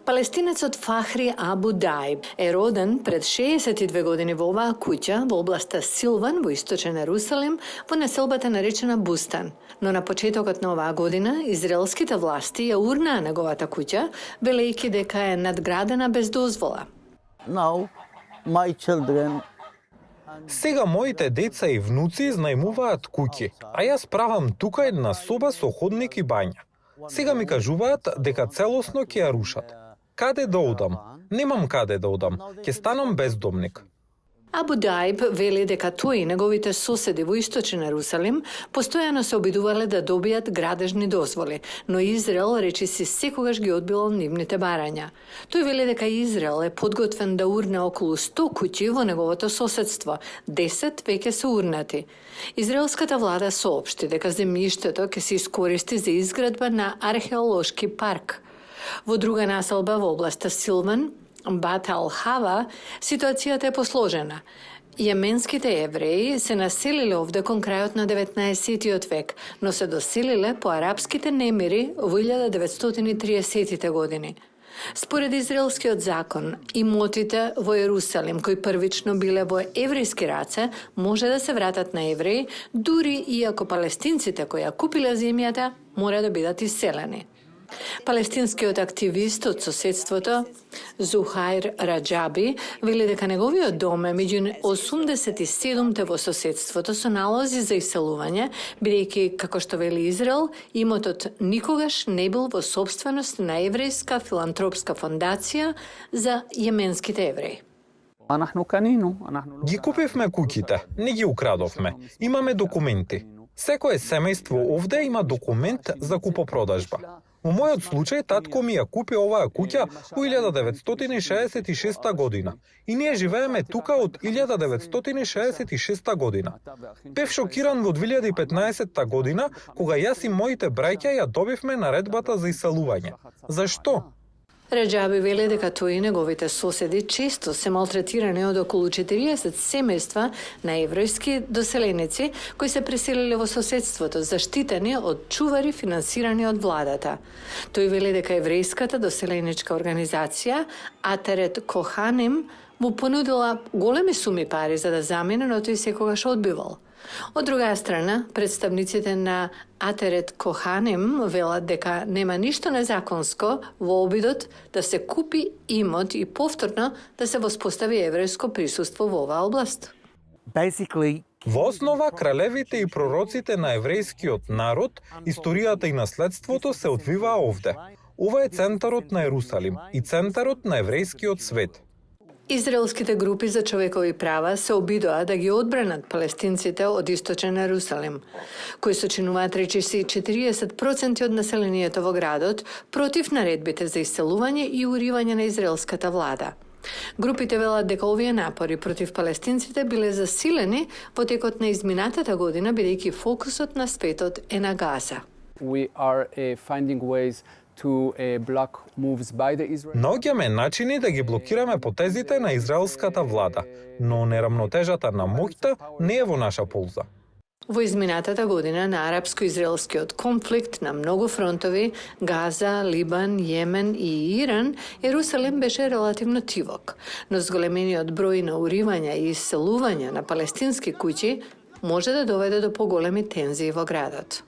Палестинецот Фахри Абу Даиб е роден пред 62 години во оваа куќа во областа Силван во источен Ерусалим во населбата наречена Бустан. Но на почетокот на оваа година израелските власти ја урнаа неговата куќа, велејќи дека е надградена без дозвола. Now, my children Сега моите деца и внуци знајмуваат куќи, а јас правам тука една соба со ходник и бања. Сега ми кажуваат дека целосно ќе ја рушат. Каде да одам? Немам каде да одам. Ќе станам бездомник. Абу Даиб вели дека тој и неговите соседи во источен Ерусалим постојано се обидувале да добијат градежни дозволи, но Израел речиси секогаш ги одбилал нивните барања. Тој вели дека Израел е подготвен да урне околу 100 куќи во неговото соседство, 10 веќе се урнати. Израелската влада соопшти дека земјиштето ќе се искористи за изградба на археолошки парк. Во друга населба во областа Силван, Бат ал-Хава, ситуацијата е посложена. Јеменските евреи се населиле овде кон крајот на 19 век, но се доселиле по арапските немири во 1930 години. Според израелскиот закон, имотите во Ерусалим, кои првично биле во еврејски раце, може да се вратат на евреи, дури и ако палестинците кои ја купиле земјата мора да бидат иселени. Палестинскиот активист од соседството, Зухаир Раджаби, вели дека неговиот дом е меѓу 87-те во соседството со налози за иселување, бидејќи, како што вели Израел, имотот никогаш не бил во собственост на еврејска филантропска фондација за јеменските евреи. Ги купивме куќите, не ги украдовме. Имаме документи. Секое семејство овде има документ за купопродажба. Во мојот случај, татко ми ја купи оваа куќа во 1966 година и ние живееме тука од 1966 година. Бев шокиран во 2015 година, кога јас и моите браќа ја добивме наредбата за иселување. Зашто? Раджаби вели дека тој и неговите соседи често се малтретирани од околу 40 семејства на еврејски доселеници кои се преселиле во соседството, заштитени од чувари финансирани од владата. Тој вели дека еврејската доселеничка организација Атерет Коханим му понудила големи суми пари за да замине, но тој секогаш одбивал. Од друга страна, представниците на Атерет Коханим велат дека нема ништо незаконско во обидот да се купи имот и повторно да се воспостави еврејско присуство во оваа област. Во основа, кралевите и пророците на еврејскиот народ, историјата и наследството се одвиваа овде. Ова е центарот на Ерусалим и центарот на еврејскиот свет. Израелските групи за човекови права се обидоа да ги одбранат палестинците од источен Ерусалим, кои сочинуваат речиси 40% од населението во градот против наредбите за иселување и уривање на израелската влада. Групите велат дека овие напори против палестинците биле засилени во текот на изминатата година, бидејќи фокусот на светот е на Газа. Наоѓаме начини да ги блокираме потезите на израелската влада, но неравнотежата на моќта не е во наша полза. Во изминатата година на арапско-израелскиот конфликт на многу фронтови, Газа, Либан, Јемен и Иран, Ерусалим беше релативно тивок, но зголемениот број на уривања и иселувања на палестински куќи може да доведе до поголеми тензии во градот.